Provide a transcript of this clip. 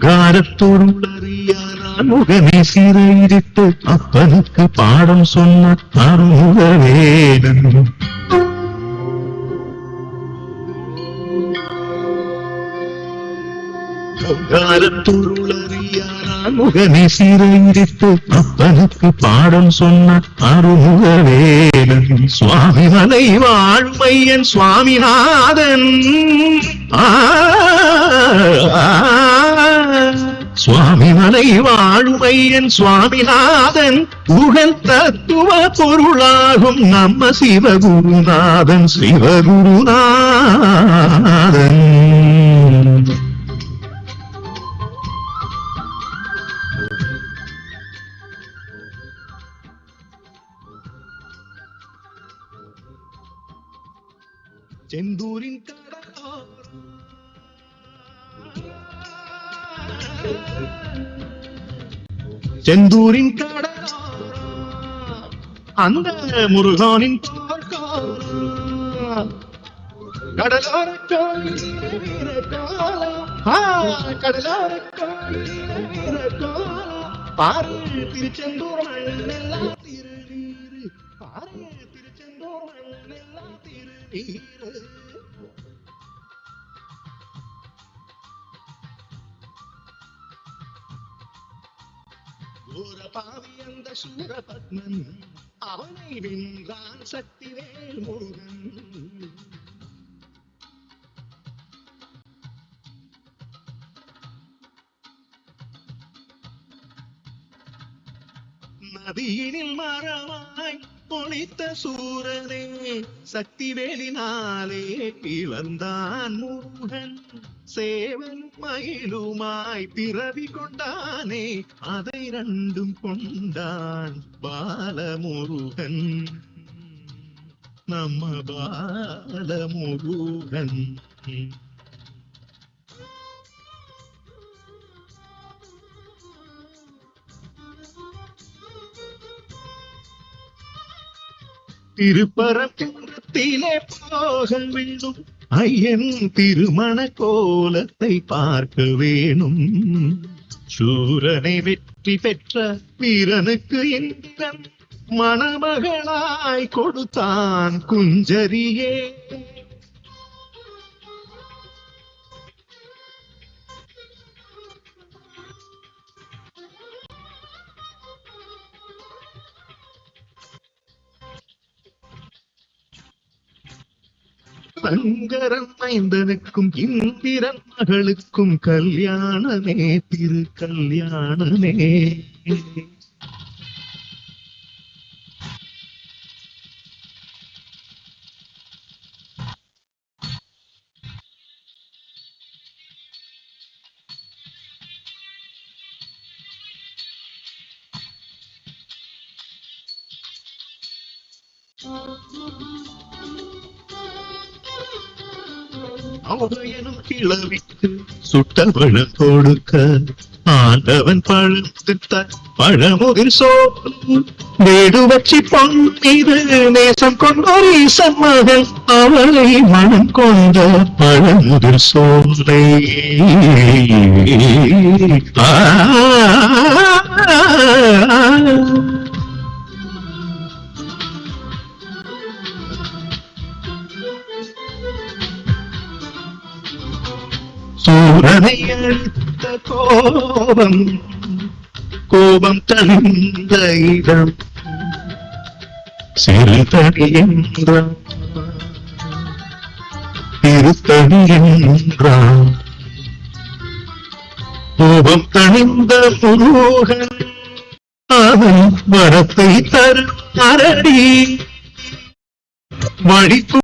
காரத்தொருளறியாரான் முகமே சீரையிட்டு அப்பனுக்கு பாடம் சொன்ன அருமுகவேடன். காரத்தொருளறியாரான் முகமே சீரையிட்டு அப்பனுக்கு பாடம் சொன்ன அருமுகவேடன். சுவாமி மலை வாழ்மையன் சுவாமிநாதன். சுவாமி மலை வாழுமையன் சுவாமிநாதன் புகழ் தத்துவ பொருளாகும் நம்ம சிவகுருநாதன் சிவகுருநாதன். செந்தூரின் செந்தூரின் கடலா அந்த முருகானின் கடலோர கடலோர பாரு திருச்செந்தூர் மண்ணெல்லாம் திருநீரு. பாரு திருச்செந்தூர் மண்ணெல்லாம் திருநீரு. பாவி அந்த சூரபத்மன் அவனை வென்றான் சக்திவேல் முருகன். நதியினில் மரமாய் பொழித்த சூரனே சக்திவேலினாலே பிளந்தான் முருகன். சேவல் மயிலுமாய் பிறவி கொண்டானே அதை ரெண்டும் கொண்டான் பாலமுருகன். நம்ம பாலமுருகன். திருப்பரங்குன்றத்திலே போக வேண்டும் ஐயன் திருமண கோலத்தை பார்க்க வேணும். சூரனை வெற்றி பெற்ற வீரனுக்கு இந்திரன் மணமகளாய் கொடுத்தான் குஞ்சரியே. சங்கரன் மைந்தனுக்கும் இந்திரன் மகளுக்கும் கல்யாணமே திரு கல்யாணமே. அவனும் கிளவிக்கு சுட்டபழ கொடுக்க ஆண்டவன் பழுத்த பழமுகில் சோறு வேடு வச்சி பொன்னிது நேசம் கொண்டோர் ஈசன் மகள் அவளை மனம் கொண்ட பழமுதிர் சோலை. சூரனை அழித்த கோபம் கோபம் தணிந்த இடம் சிறுதடி என்றான் திருத்தடி என்றான். கோபம் தணிந்த முருகன் அவன் வரத்தை தரும் அரடி வழிக்கு